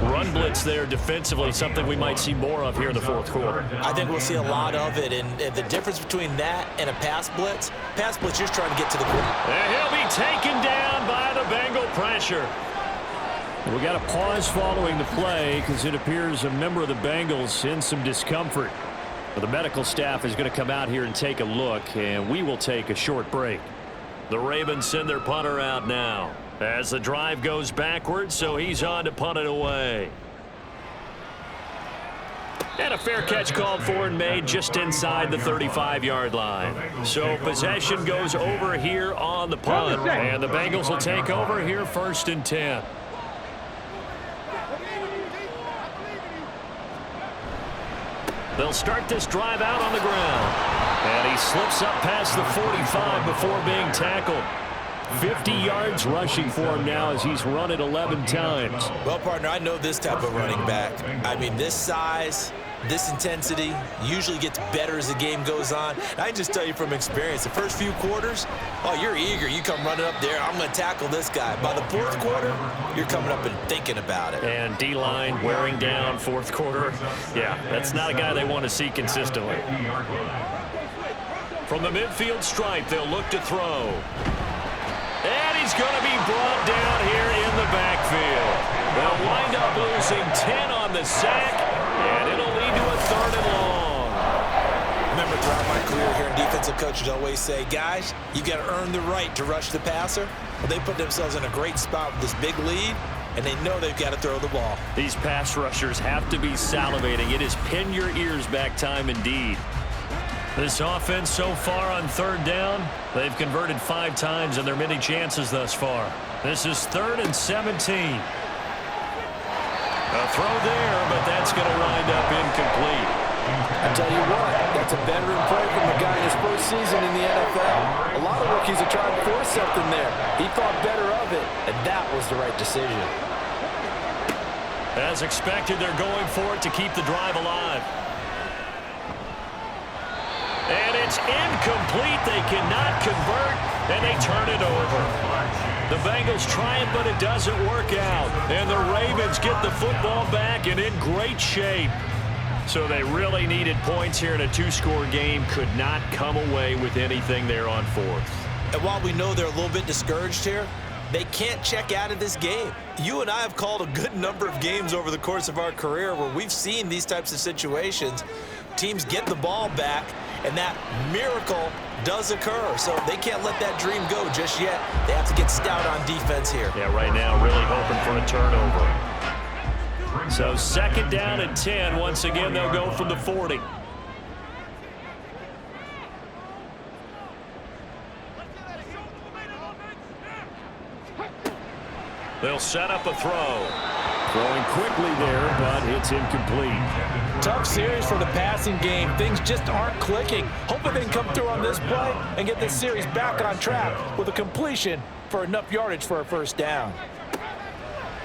Run blitz there defensively, something we might see more of here in the 4th quarter. I think we'll see a lot of it, and the difference between that and a pass blitz, you're just trying to get to the quarterback. And he'll be taken down by the Bengal pressure. We got a pause following the play because it appears a member of the Bengals in some discomfort. Well, the medical staff is going to come out here and take a look, and we will take a short break. The Ravens send their punter out now as the drive goes backwards, so he's on to punt it away. And a fair catch called for and made just inside the 35-yard line. So possession goes over here on the punt, and the Bengals will take over here 1st and 10. They'll start this drive out on the ground. And he slips up past the 45 before being tackled. 50 yards rushing for him now as he's run it 11 times. Well, partner, I know this type of running back. I mean, this size, this intensity usually gets better as the game goes on. I can just tell you from experience, the first few quarters, oh, you're eager. You come running up there, I'm going to tackle this guy. By the 4th quarter, you're coming up and thinking about it. And D-line wearing down 4th quarter. Yeah, that's not a guy they want to see consistently. From the midfield stripe, they'll look to throw. And he's going to be brought down here in the backfield. They'll wind up losing 10 on the sack, and it'll lead to a 3rd and long. Remember, throughout my career here, defensive coaches always say, guys, you got to earn the right to rush the passer. Well, they put themselves in a great spot with this big lead. and they know they've got to throw the ball. These pass rushers have to be salivating. It is pin your ears back time indeed. This offense so far on third down, they've converted 5 times in their many chances thus far. This is 3rd and 17. A throw there, but that's going to wind up incomplete. I tell you what, that's a veteran play from the guy in his first season in the NFL. A lot of rookies are trying to force something there. He thought better of it, and that was the right decision. As expected, they're going for it to keep the drive alive. And it's incomplete. They cannot convert, and they turn it over. The Bengals try it, but it doesn't work out. And the Ravens get the football back and in great shape. So they really needed points here in a 2-score game. Could not come away with anything there on 4th. And while we know they're a little bit discouraged here, they can't check out of this game. You and I have called a good number of games over the course of our career where we've seen these types of situations. Teams get the ball back, and that miracle does occur. So they can't let that dream go just yet. They have to get stout on defense here. Yeah, right now really hoping for a turnover. So 2nd down and 10. Once again, they'll go from the 40. They'll set up a throw. Throwing quickly there, but it's incomplete. Tough series for the passing game. Things just aren't clicking. Hoping they can come through on this play and get this series back on track with a completion for enough yardage for a 1st down.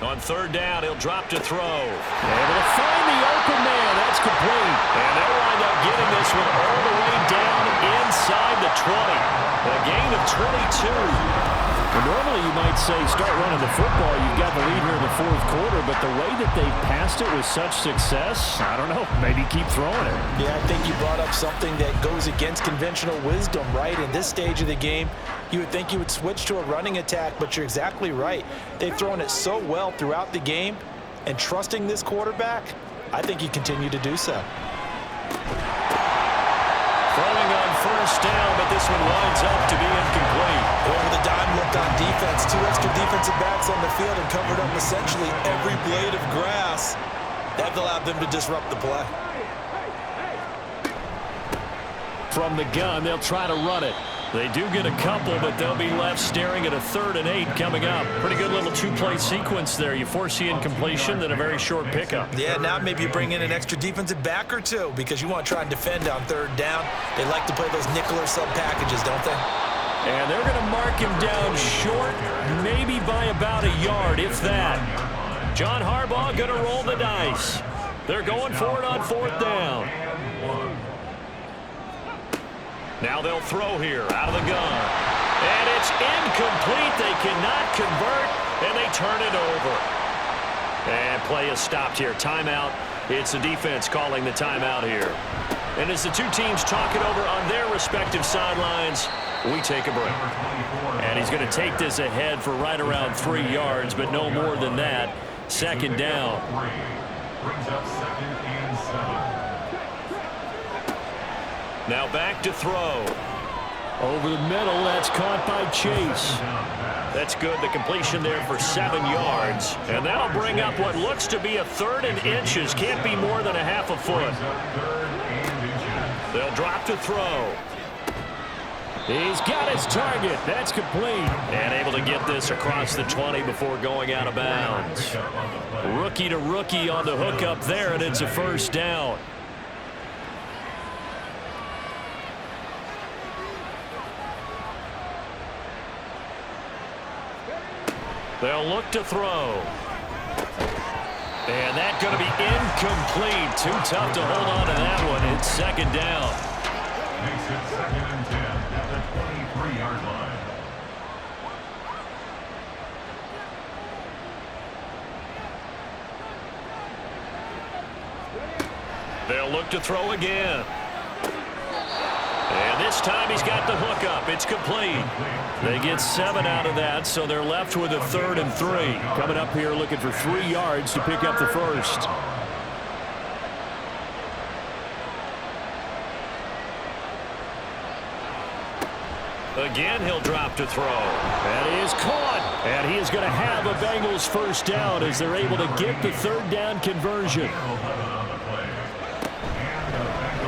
On 3rd down, he'll drop to throw. Able to find the open man. That's complete. And they'll wind up getting this one all the way down inside the 20. A gain of 22. Well, normally you might say start running the football. You've got the lead here in the 4th quarter, but the way that they've passed it with such success, I don't know, maybe keep throwing it. Yeah, I think you brought up something that goes against conventional wisdom, right? In this stage of the game, you would think you would switch to a running attack, but you're exactly right. They've thrown it so well throughout the game, and trusting this quarterback, I think you continue to do so. Throwing on 1st down, but this one winds up to be incomplete. Over the dime look on defense. 2 extra defensive backs on the field and covered up essentially every blade of grass. That allowed them to disrupt the play. From the gun, they'll try to run it. They do get a couple, but they'll be left staring at a 3rd and 8 coming up. Pretty good little 2-play sequence there. You force the incompletion, then a very short pickup. Yeah, now maybe you bring in an extra defensive back or 2 because you want to try and defend on 3rd down. They like to play those nickel or sub packages, don't they? And they're going to mark him down short, maybe by about a yard, if that. John Harbaugh going to roll the dice. They're going for it on 4th down. Now they'll throw here out of the gun. And it's incomplete. They cannot convert, and they turn it over. And play is stopped here. Timeout. It's the defense calling the timeout here. And as the 2 teams talk it over on their respective sidelines, we take a break. And he's going to take this ahead for right around 3 yards, but no more than that. 2nd down. Brings up 2nd and 7. Now back to throw. Over the middle, that's caught by Chase. That's good. The completion there for 7 yards. And that'll bring up what looks to be a 3rd and inches. Can't be more than a half a foot. They'll drop to throw. He's got his target. That's complete. And able to get this across the 20 before going out of bounds. Rookie to rookie on the hook up there, and it's a 1st down. They'll look to throw. And that's going to be incomplete. Too tough to hold on to that one. It's 2nd down. Makes it 2nd and 10 at the 23-yard line. They'll look to throw again. And this time he's got the hook up. It's complete. They get 7 out of that, so they're left with a 3rd and 3. Coming up here looking for 3 yards to pick up the 1st. Again, he'll drop to throw. That is caught. And he is going to have a Bengals first down as they're able to get the third down conversion.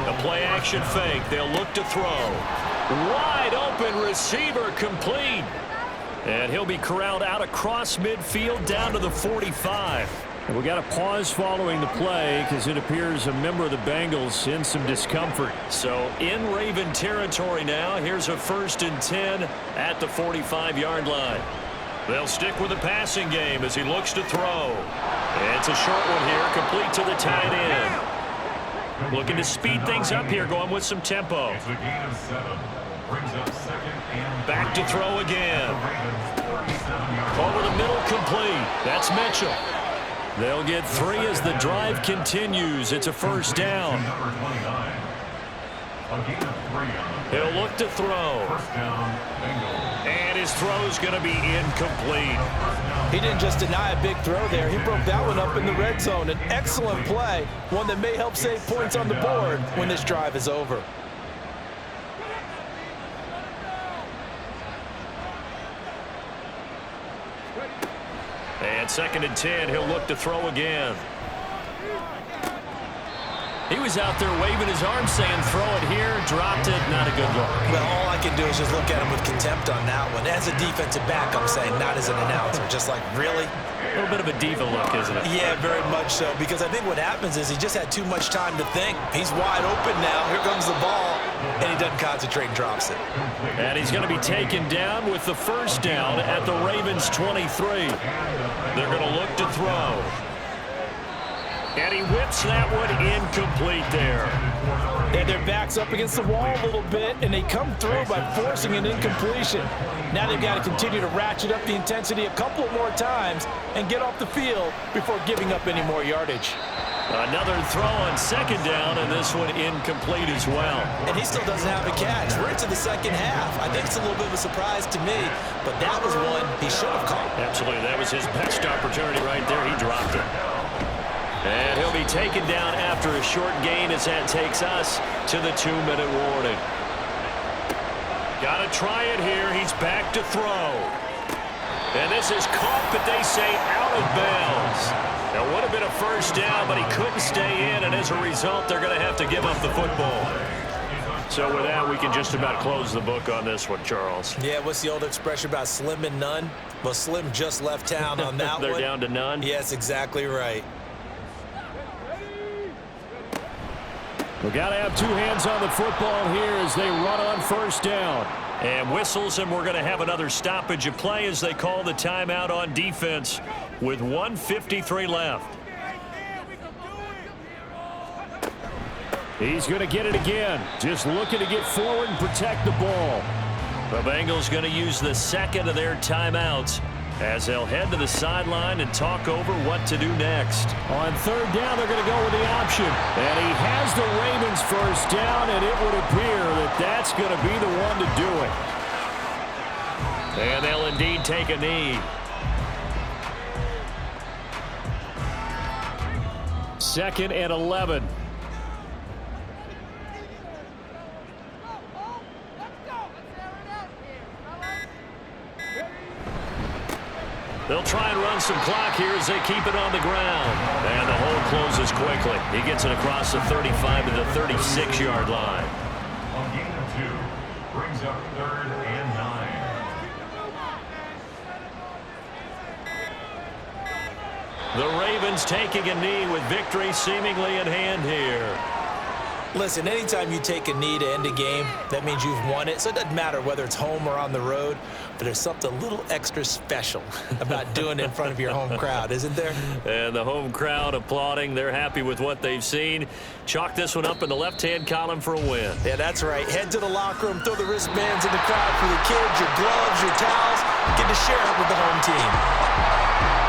The play action fake. They'll look to throw. Wide open receiver complete. And he'll be corralled out across midfield down to the 45. And we got a pause following the play because it appears a member of the Bengals in some discomfort. So in Raven territory now. Here's a 1st and 10 at the 45-yard line. They'll stick with the passing game as he looks to throw. It's a short one here, complete to the tight end. Looking to speed things up here, going with some tempo. It's a gain of 7. Brings up 2nd and Back to throw again. Over the middle, complete. That's Mitchell. They'll get 3 as the drive continues. It's a first down. Number 29. A gain of 3 on He'll look to throw. first down, Bengals. And his throw's going to be incomplete. He didn't just deny a big throw there. He broke that one up in the red zone. An excellent play, one that may help save points on the board when this drive is over. And 2nd and 10, he'll look to throw again. He was out there waving his arms saying throw it here, dropped it, not a good look. Well, all I can do is just look at him with contempt on that one. As a defensive back, I'm saying, not as an announcer. Just like, really? A little bit of a diva look, isn't it? Yeah, very much so, because I think what happens is he just had too much time to think. He's wide open now. Here comes the ball, and he doesn't concentrate and drops it. And he's going to be taken down with the first down at the Ravens' 23. They're going to look to throw. And he whips that one incomplete there. And their back's up against the wall a little bit, and they come through by forcing an incompletion. Now they've got to continue to ratchet up the intensity a couple more times and get off the field before giving up any more yardage. Another throw on 2nd down, and this one incomplete as well. And he still doesn't have a catch. We're into the second half. I think it's a little bit of a surprise to me, but that was one he should have caught. Absolutely. That was his best opportunity right there. He dropped it. And he'll be taken down after a short gain as that takes us to the 2-minute warning. Got to try it here. He's back to throw. And this is caught, but they say out of bounds. It would have been a first down, but he couldn't stay in, and as a result, they're going to have to give up the football. So with that, we can just about close the book on this one, Charles. Yeah, what's the old expression about slim and none? Well, Slim just left town on that They're one. down to none? Yes, exactly right. We got to have 2 hands on the football here as they run on first down. And whistles, and we're going to have another stoppage of play as they call the timeout on defense with 1:53 left. He's going to get it again. Just looking to get forward and protect the ball. The Bengals going to use the 2nd of their timeouts as they'll head to the sideline and talk over what to do next. On 3rd down, they're going to go with the option. And he has the Ravens first down, and it would appear that that's going to be the one to do it. And they'll indeed take a knee. 2nd and 11. They'll try and run some clock here as they keep it on the ground. And the hole closes quickly. He gets it across the 35 to the 36-yard line. A gain of 2. Brings up 3rd and 9. The Ravens taking a knee with victory seemingly in hand here. Listen, anytime you take a knee to end a game, that means you've won it. So it doesn't matter whether it's home or on the road, but there's something a little extra special about doing it in front of your home crowd, isn't there? And the home crowd applauding. They're happy with what they've seen. Chalk this one up in the left-hand column for a win. Yeah, that's right. Head to the locker room, throw the wristbands in the crowd for the kids, your gloves, your towels. Get to share it with the home team.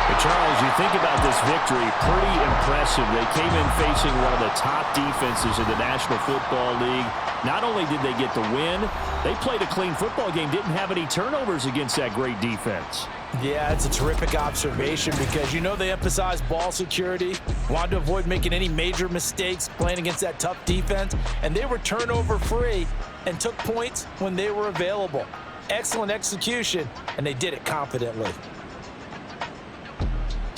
But Charles, you think about this victory, pretty impressive. They came in facing one of the top defenses in the National Football League. Not only did they get the win, they played a clean football game, didn't have any turnovers against that great defense. Yeah, it's a terrific observation because you know they emphasize ball security, wanted to avoid making any major mistakes playing against that tough defense, and they were turnover-free and took points when they were available. Excellent execution, and they did it confidently.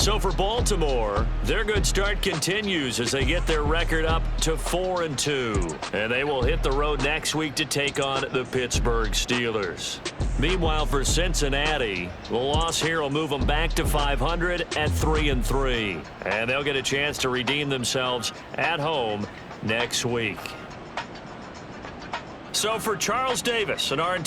So for Baltimore, their good start continues as they get their record up to 4-2. And they will hit the road next week to take on the Pittsburgh Steelers. Meanwhile, for Cincinnati, the loss here will move them back to 500 at 3-3. And they'll get a chance to redeem themselves at home next week. So for Charles Davis and our